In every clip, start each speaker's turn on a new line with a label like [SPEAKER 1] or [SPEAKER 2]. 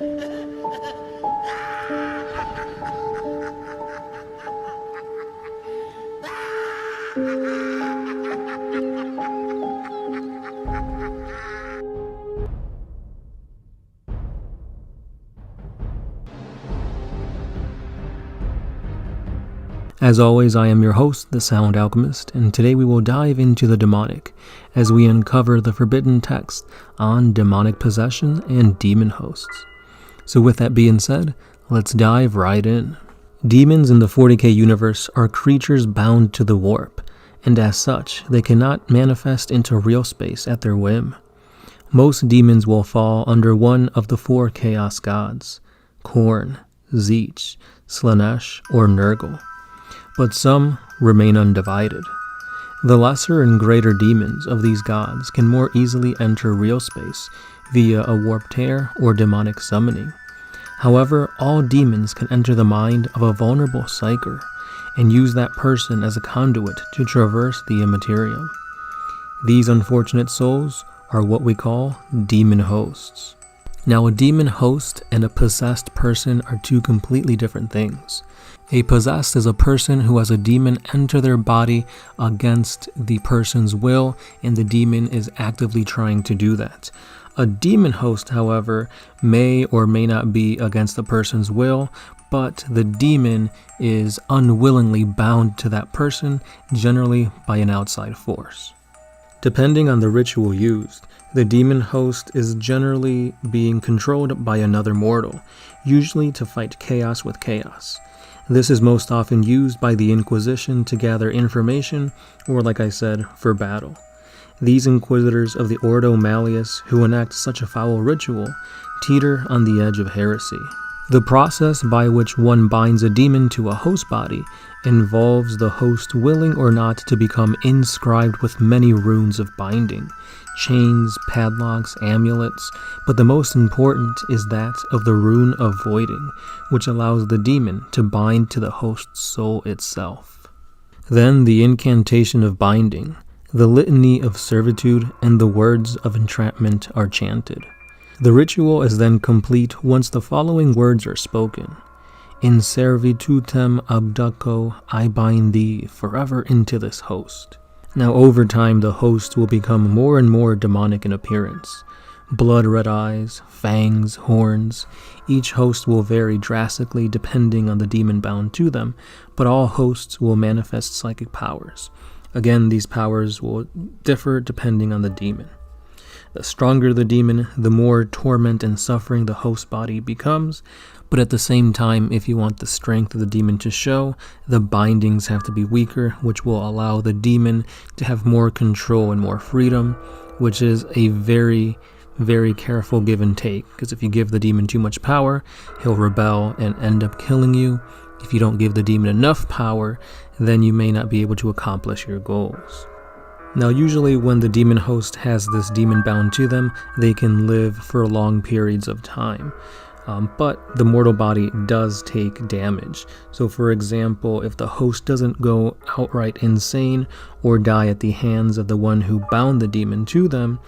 [SPEAKER 1] As always, I am your host, the Sound Alchemist, and today we will dive into the demonic as we uncover the forbidden text on demonic possession and demon hosts. So with that being said, let's dive right in. Demons in the 40k universe are creatures bound to the warp, and as such, they cannot manifest into real space at their whim. Most demons will fall under one of the four chaos gods, Khorne, Tzeentch, Slaanesh, or Nurgle. But some remain undivided. The lesser and greater demons of these gods can more easily enter real space via a warp tear or demonic summoning. However, all demons can enter the mind of a vulnerable psyker and use that person as a conduit to traverse the immaterium. These unfortunate souls are what we call demon hosts. Now, a demon host and a possessed person are two completely different things. A possessed is a person who has a demon enter their body against the person's will, and the demon is actively trying to do that. A demon host, however, may or may not be against the person's will, but the demon is unwillingly bound to that person, generally by an outside force. Depending on the ritual used, the demon host is generally being controlled by another mortal, usually to fight chaos with chaos. This is most often used by the Inquisition to gather information, or like I said, for battle. These inquisitors of the Ordo Malleus who enact such a foul ritual teeter on the edge of heresy. The process by which one binds a demon to a host body involves the host willing or not to become inscribed with many runes of binding, chains, padlocks, amulets, but the most important is that of the rune of voiding, which allows the demon to bind to the host's soul itself. Then the incantation of binding, the litany of servitude, and the words of entrapment are chanted. The ritual is then complete once the following words are spoken. In servitutem abduco, I bind thee forever into this host. Now over time, the host will become more and more demonic in appearance. Blood-red eyes, fangs, horns. Each host will vary drastically depending on the demon bound to them, but all hosts will manifest psychic powers. Again, these powers will differ depending on the demon. The stronger the demon, the more torment and suffering the host body becomes, but at the same time, if you want the strength of the demon to show, the bindings have to be weaker, which will allow the demon to have more control and more freedom, which is a very, very careful give and take, because if you give the demon too much power, he'll rebel and end up killing you. If you don't give the demon enough power, then you may not be able to accomplish your goals. Now, usually when the demon host has this demon bound to them, they can live for long periods of time. But the mortal body does take damage. So for example, if the host doesn't go outright insane or die at the hands of the one who bound the demon to them,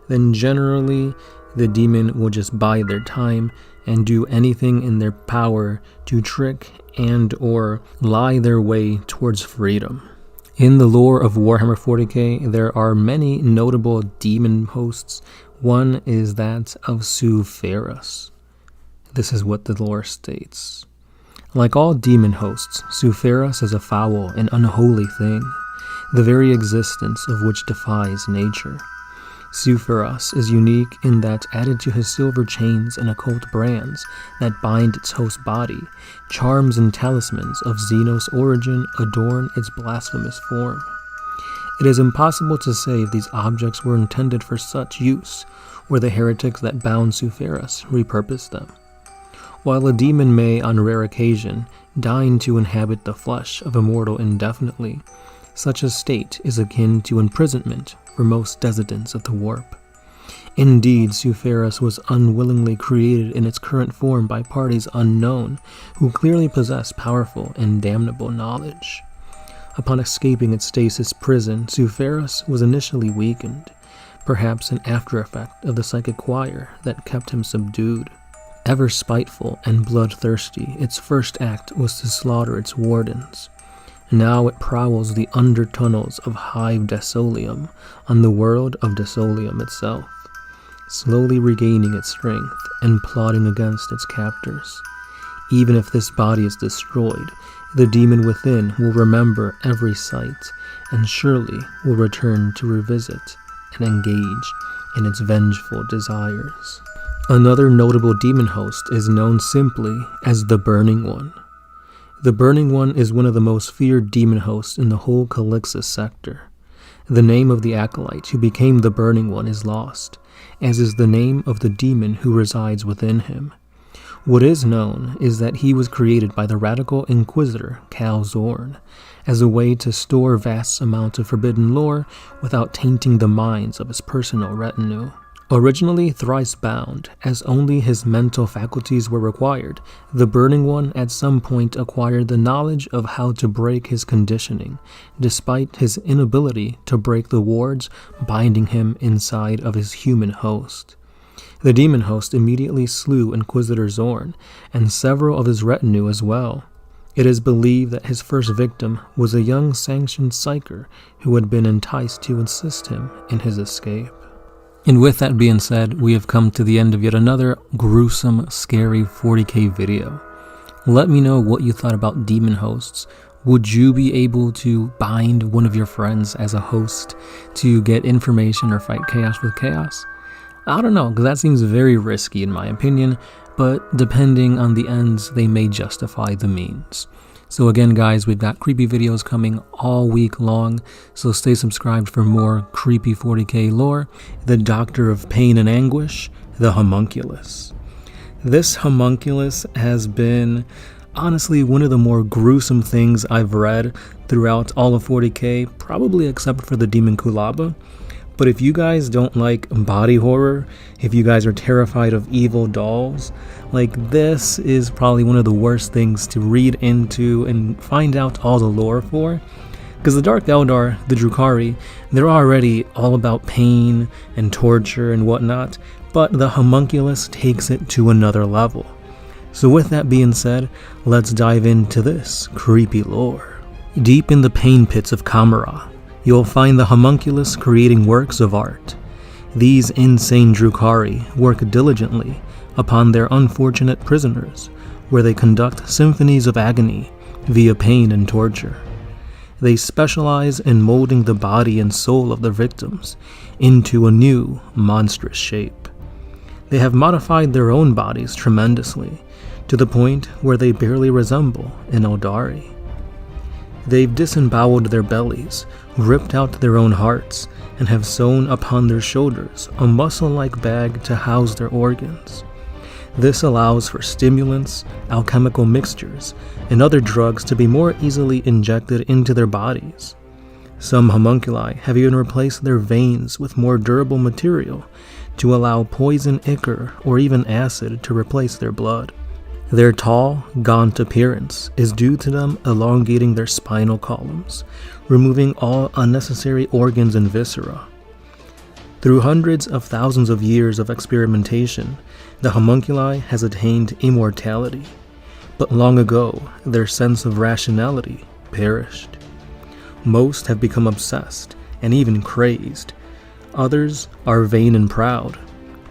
[SPEAKER 1] then generally the demon will just bide their time and do anything in their power to trick and or lie their way towards freedom. In the lore of Warhammer 40k, there are many notable demon hosts. One is that of Suferus. This is what the lore states. Like all demon hosts, Suferus is a foul and unholy thing, the very existence of which defies nature. Suferus is unique in that, added to his silver chains and occult brands that bind its host body, charms and talismans of Xenos origin adorn its blasphemous form. It is impossible to say if these objects were intended for such use, or the heretics that bound Suferus repurposed them. While a demon may, on rare occasion, deign to inhabit the flesh of a mortal indefinitely, such a state is akin to imprisonment for most descendants of the warp. Indeed, Suferus was unwillingly created in its current form by parties unknown, who clearly possess powerful and damnable knowledge. Upon escaping its stasis prison, Suferus was initially weakened, perhaps an after effect of the psychic choir that kept him subdued. Ever spiteful and bloodthirsty, its first act was to slaughter its wardens. Now it prowls the undertunnels of Hive Desolium on the world of Desolium itself, slowly regaining its strength and plotting against its captors. Even if this body is destroyed, the demon within will remember every sight and surely will return to revisit and engage in its vengeful desires. Another notable demon host is known simply as the Burning One. The Burning One is one of the most feared demon hosts in the whole Calixis sector. The name of the acolyte who became the Burning One is lost, as is the name of the demon who resides within him. What is known is that he was created by the radical Inquisitor Cal Zorn as a way to store vast amounts of forbidden lore without tainting the minds of his personal retinue. Originally thrice bound, as only his mental faculties were required, the Burning One at some point acquired the knowledge of how to break his conditioning, despite his inability to break the wards binding him inside of his human host. The demon host immediately slew Inquisitor Zorn, and several of his retinue as well. It is believed that his first victim was a young sanctioned psyker who had been enticed to assist him in his escape. And with that being said, we have come to the end of yet another gruesome, scary 40k video. Let me know what you thought about demon hosts. Would you be able to bind one of your friends as a host to get information or fight chaos with chaos? I don't know, because that seems very risky in my opinion, but depending on the ends, they may justify the means. So again guys, we've got creepy videos coming all week long, so stay subscribed for more creepy 40k lore. The Doctor of Pain and Anguish, the Homunculus. This Homunculus has been honestly one of the more gruesome things I've read throughout all of 40k, probably except for the Demon Kulaba. But if you guys don't like body horror, if you guys are terrified of evil dolls, like this is probably one of the worst things to read into and find out all the lore for. Because the Dark Eldar, the Drukhari, they're already all about pain and torture and whatnot, but the Homunculus takes it to another level. So with that being said, let's dive into this creepy lore. Deep in the pain pits of Kamara, you'll find the Homunculus creating works of art. These insane Drukhari work diligently upon their unfortunate prisoners, where they conduct symphonies of agony via pain and torture. They specialize in molding the body and soul of their victims into a new, monstrous shape. They have modified their own bodies tremendously, to the point where they barely resemble an Eldari. They've disemboweled their bellies, ripped out their own hearts, and have sewn upon their shoulders a muscle-like bag to house their organs. This allows for stimulants, alchemical mixtures, and other drugs to be more easily injected into their bodies. Some homunculi have even replaced their veins with more durable material to allow poison ichor or even acid to replace their blood. Their tall, gaunt appearance is due to them elongating their spinal columns, removing all unnecessary organs and viscera. Through hundreds of thousands of years of experimentation, the homunculi has attained immortality, but long ago their sense of rationality perished. Most have become obsessed and even crazed. Others are vain and proud,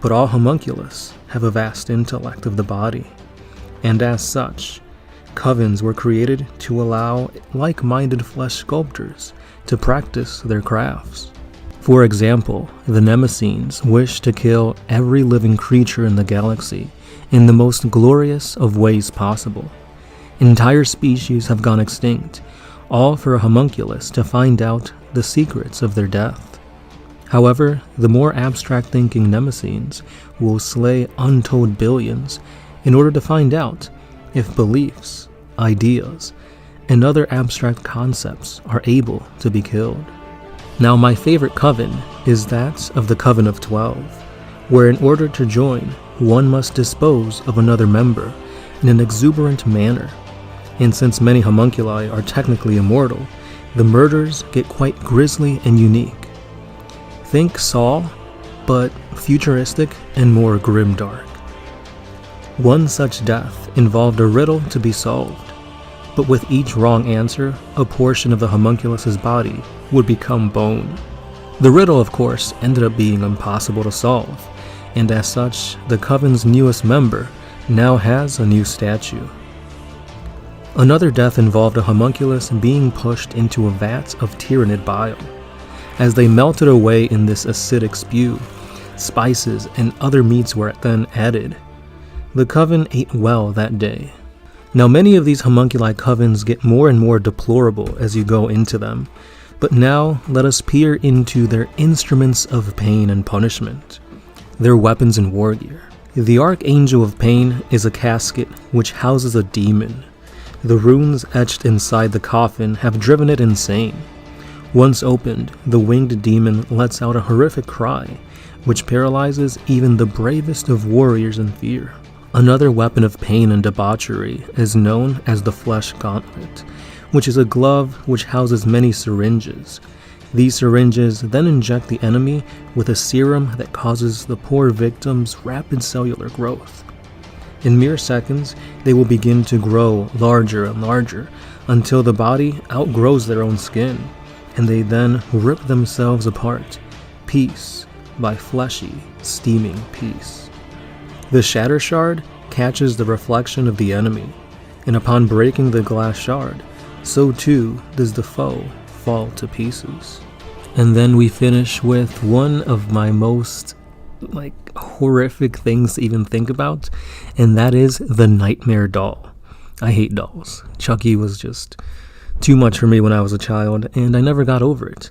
[SPEAKER 1] but all homunculus have a vast intellect of the body. And as such, covens were created to allow like-minded flesh sculptors to practice their crafts. For example, the Nemesenes wish to kill every living creature in the galaxy in the most glorious of ways possible. Entire species have gone extinct, all for a homunculus to find out the secrets of their death. However, the more abstract-thinking Nemesenes will slay untold billions in order to find out if beliefs, ideas, and other abstract concepts are able to be killed. Now my favorite coven is that of the Coven of 12, where in order to join, one must dispose of another member in an exuberant manner. And since many homunculi are technically immortal, the murders get quite grisly and unique. Think Saw, but futuristic and more grimdark. One such death involved a riddle to be solved, but with each wrong answer, a portion of the homunculus's body would become bone. The riddle, of course, ended up being impossible to solve, and as such, the coven's newest member now has a new statue. Another death involved a homunculus being pushed into a vat of tyrannid bile. As they melted away in this acidic spew, spices and other meats were then added. The coven ate well that day. Now many of these homunculi covens get more and more deplorable as you go into them, but now let us peer into their instruments of pain and punishment, their weapons and war gear. The Archangel of Pain is a casket which houses a demon. The runes etched inside the coffin have driven it insane. Once opened, the winged demon lets out a horrific cry, which paralyzes even the bravest of warriors in fear. Another weapon of pain and debauchery is known as the Flesh Gauntlet, which is a glove which houses many syringes. These syringes then inject the enemy with a serum that causes the poor victim's rapid cellular growth. In mere seconds, they will begin to grow larger and larger until the body outgrows their own skin, and they then rip themselves apart, piece by fleshy, steaming piece. The Shatter Shard catches the reflection of the enemy, and upon breaking the glass shard, so too does the foe fall to pieces. And then we finish with one of my most horrific things to even think about, and that is the Nightmare Doll. I hate dolls. Chucky was just too much for me when I was a child, and I never got over it.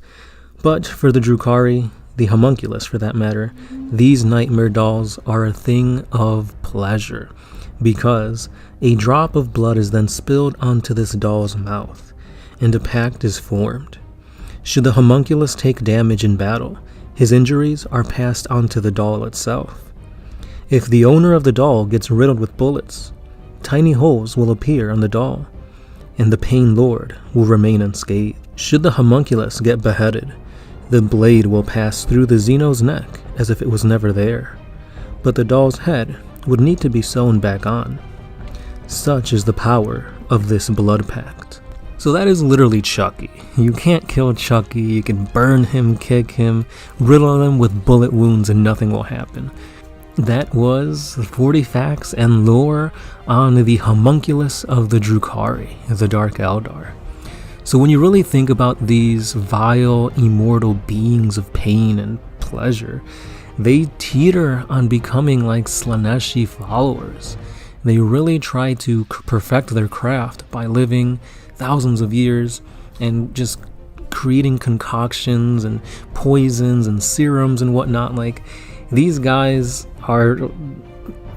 [SPEAKER 1] But for the Drukhari, the homunculus for that matter, these nightmare dolls are a thing of pleasure, because a drop of blood is then spilled onto this doll's mouth, and a pact is formed. Should the homunculus take damage in battle, his injuries are passed on to the doll itself. If the owner of the doll gets riddled with bullets, tiny holes will appear on the doll, and the Pain Lord will remain unscathed. Should the homunculus get beheaded, the blade will pass through the Xeno's neck as if it was never there, but the doll's head would need to be sewn back on. Such is the power of this blood pact. So that is literally Chucky. You can't kill Chucky, you can burn him, kick him, riddle him with bullet wounds and nothing will happen. That was 40 facts and lore on the homunculus of the Drukhari, the Dark Eldar. So when you really think about these vile, immortal beings of pain and pleasure, they teeter on becoming like Slaaneshi followers. They really try to perfect their craft by living thousands of years and just creating concoctions and poisons and serums and whatnot. These guys are,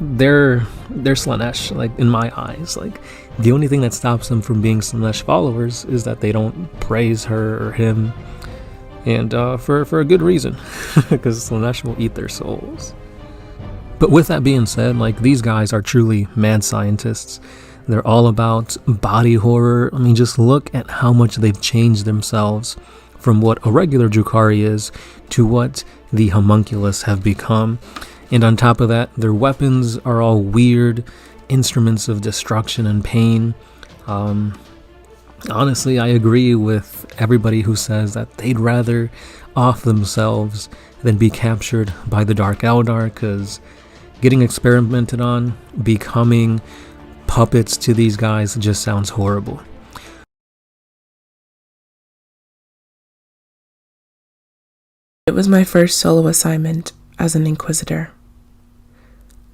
[SPEAKER 1] they're Slaanesh, in my eyes. The only thing that stops them from being Slaanesh followers is that they don't praise her or him, and for a good reason, because Slaanesh will eat their souls. But with that being said, these guys are truly mad scientists. They're all about body horror. I mean, just look at how much they've changed themselves from what a regular Drukhari is to what the homunculus have become. And on top of that, their weapons are all weird instruments of destruction and pain. Honestly, I agree with everybody who says that they'd rather off themselves than be captured by the Dark Eldar, because getting experimented on, becoming puppets to these guys just sounds horrible.
[SPEAKER 2] It was my first solo assignment as an Inquisitor.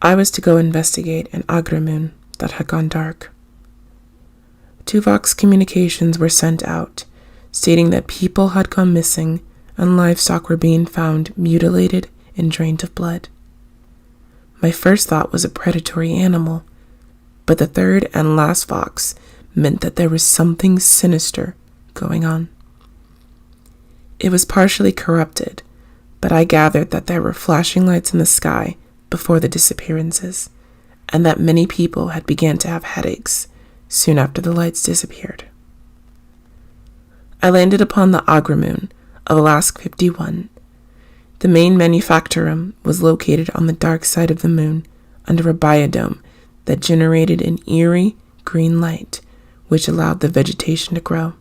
[SPEAKER 2] I was to go investigate an Agramoon that had gone dark. 2 Vox communications were sent out, stating that people had gone missing and livestock were being found mutilated and drained of blood. My first thought was a predatory animal, but the third and last Vox meant that there was something sinister going on. It was partially corrupted, but I gathered that there were flashing lights in the sky before the disappearances, and that many people had begun to have headaches soon after the lights disappeared. I landed upon the Agramoon of Alask 51. The main manufactorum was located on the dark side of the moon under a biodome that generated an eerie green light which allowed the vegetation to grow.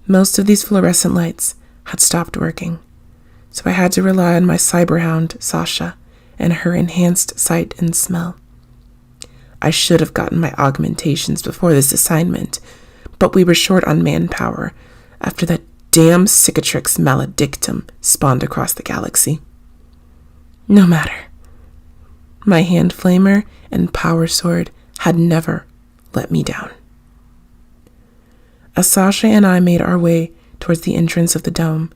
[SPEAKER 2] Most of these fluorescent lights had stopped working, so I had to rely on my cyberhound, Sasha, and her enhanced sight and smell. I should have gotten my augmentations before this assignment, but we were short on manpower after that damn cicatrix maledictum spawned across the galaxy. No matter. My hand flamer and power sword had never let me down. As Sasha and I made our way towards the entrance of the dome,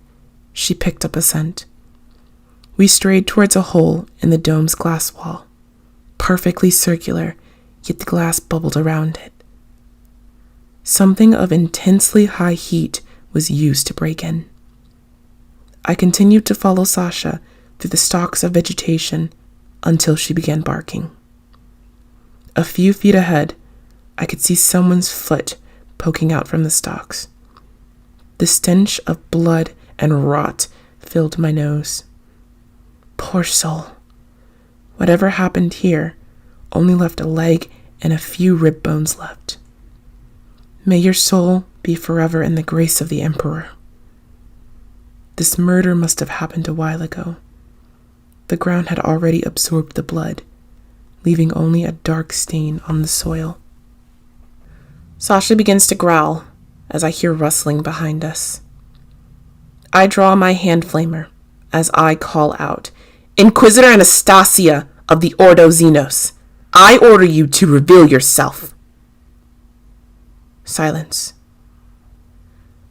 [SPEAKER 2] she picked up a scent. We strayed towards a hole in the dome's glass wall, perfectly circular, yet the glass bubbled around it. Something of intensely high heat was used to break in. I continued to follow Sasha through the stalks of vegetation until she began barking. A few feet ahead, I could see someone's foot poking out from the stalks. The stench of blood and rot filled my nose. Poor soul. Whatever happened here only left a leg and a few rib bones left. May your soul be forever in the grace of the Emperor. This murder must have happened a while ago. The ground had already absorbed the blood, leaving only a dark stain on the soil. Sasha begins to growl as I hear rustling behind us. I draw my hand flamer as I call out, "Inquisitor Anastasia of the Ordo Xenos, I order you to reveal yourself." Silence.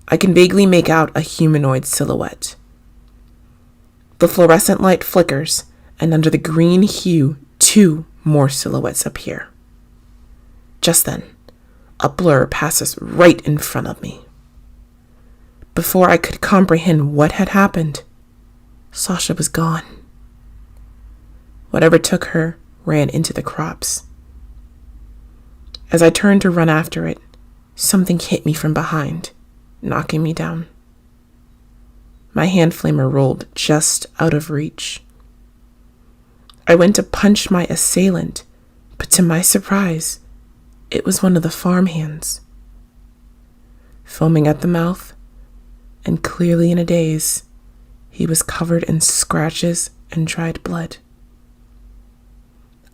[SPEAKER 2] I can vaguely make out a humanoid silhouette. The fluorescent light flickers, and under the green hue, 2 more silhouettes appear. Just then, a blur passes right in front of me. Before I could comprehend what had happened, Sasha was gone. Whatever took her ran into the crops. As I turned to run after it, something hit me from behind, knocking me down. My hand flamer rolled just out of reach. I went to punch my assailant, but to my surprise, it was one of the farmhands. Foaming at the mouth, and clearly in a daze, he was covered in scratches and dried blood.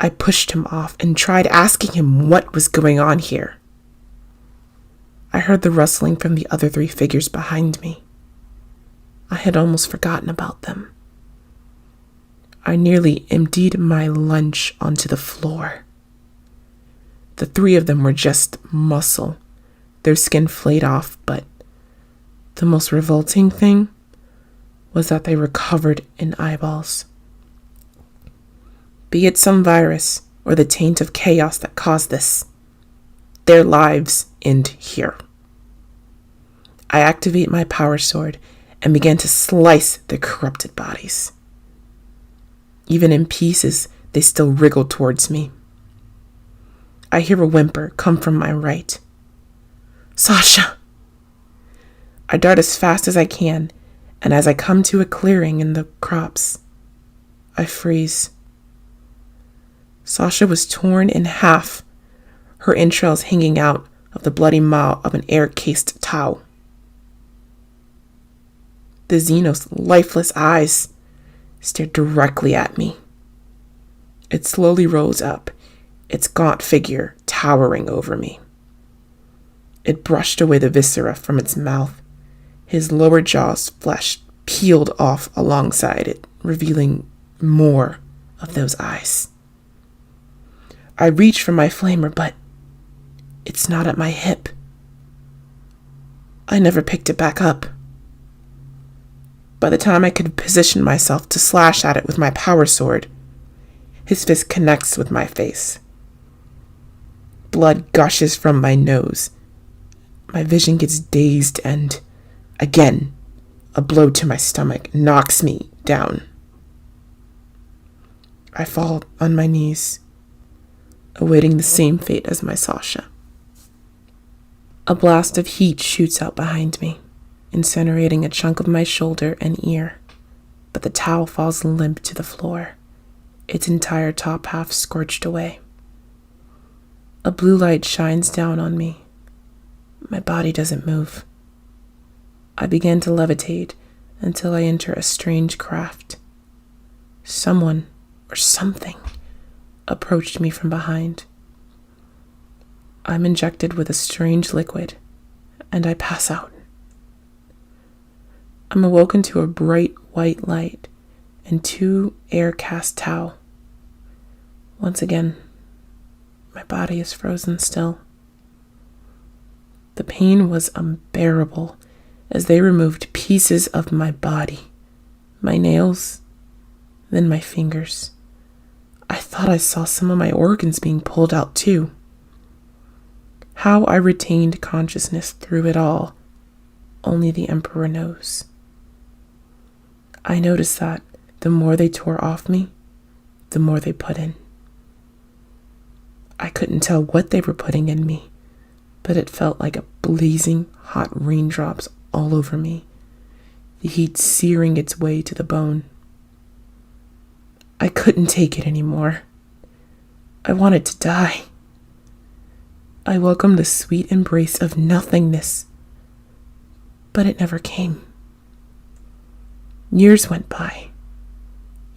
[SPEAKER 2] I pushed him off and tried asking him what was going on here. I heard the rustling from the other 3 figures behind me. I had almost forgotten about them. I nearly emptied my lunch onto the floor. The 3 of them were just muscle, their skin flayed off, but the most revolting thing was that they were covered in eyeballs. Be it some virus or the taint of chaos that caused this, their lives end here. I activate my power sword and began to slice the corrupted bodies. Even in pieces, they still wriggled towards me. I hear a whimper come from my right. "Sasha!" I dart as fast as I can, and as I come to a clearing in the crops, I freeze. Sasha was torn in half, her entrails hanging out of the bloody maw of an air-cased Tau. The Xenos' lifeless eyes stared directly at me. It slowly rose up, its gaunt figure towering over me. It brushed away the viscera from its mouth. His lower jaw's flesh peeled off alongside it, revealing more of those eyes. I reach for my flamer, but it's not at my hip. I never picked it back up. By the time I could position myself to slash at it with my power sword, his fist connects with my face. Blood gushes from my nose. My vision gets dazed and, again, a blow to my stomach knocks me down. I fall on my knees, awaiting the same fate as my Sasha. A blast of heat shoots out behind me, incinerating a chunk of my shoulder and ear, but the towel falls limp to the floor, its entire top half scorched away. A blue light shines down on me. My body doesn't move. I begin to levitate until I enter a strange craft. Someone or something approached me from behind. I'm injected with a strange liquid, and I pass out. I'm awoken to a bright white light and 2 air-cast tau. Once again, my body is frozen still. The pain was unbearable as they removed pieces of my body, my nails, then my fingers. I thought I saw some of my organs being pulled out too. How I retained consciousness through it all, only the Emperor knows. I noticed that the more they tore off me, the more they put in. I couldn't tell what they were putting in me, but it felt like a blazing hot raindrops all over me, the heat searing its way to the bone. I couldn't take it anymore. I wanted to die. I welcomed the sweet embrace of nothingness, but it never came. Years went by,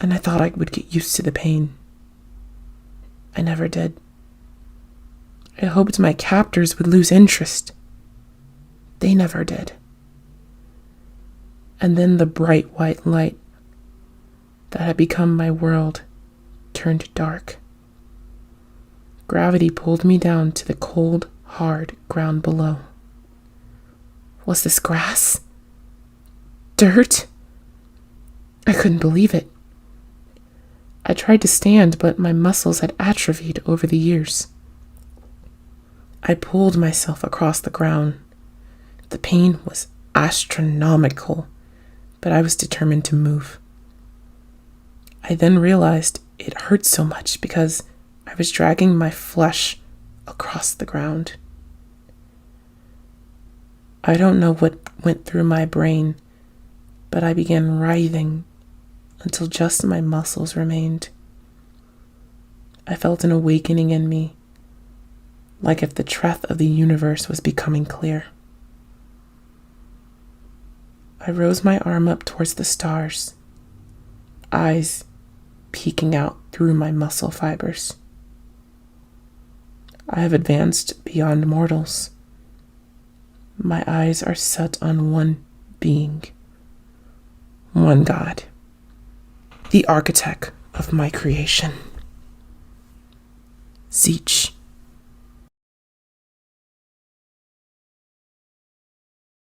[SPEAKER 2] and I thought I would get used to the pain. I never did. I hoped my captors would lose interest. They never did. And then the bright white light that had become my world turned dark. Gravity pulled me down to the cold, hard ground below. Was this grass? Dirt? I couldn't believe it. I tried to stand, but my muscles had atrophied over the years. I pulled myself across the ground. The pain was astronomical, but I was determined to move. I then realized it hurt so much because I was dragging my flesh across the ground. I don't know what went through my brain, but I began writhing until just my muscles remained. I felt an awakening in me, like if the truth of the universe was becoming clear. I rose my arm up towards the stars, eyes peeking out through my muscle fibers. I have advanced beyond mortals. My eyes are set on one being, one God, the architect of my creation. Zeech.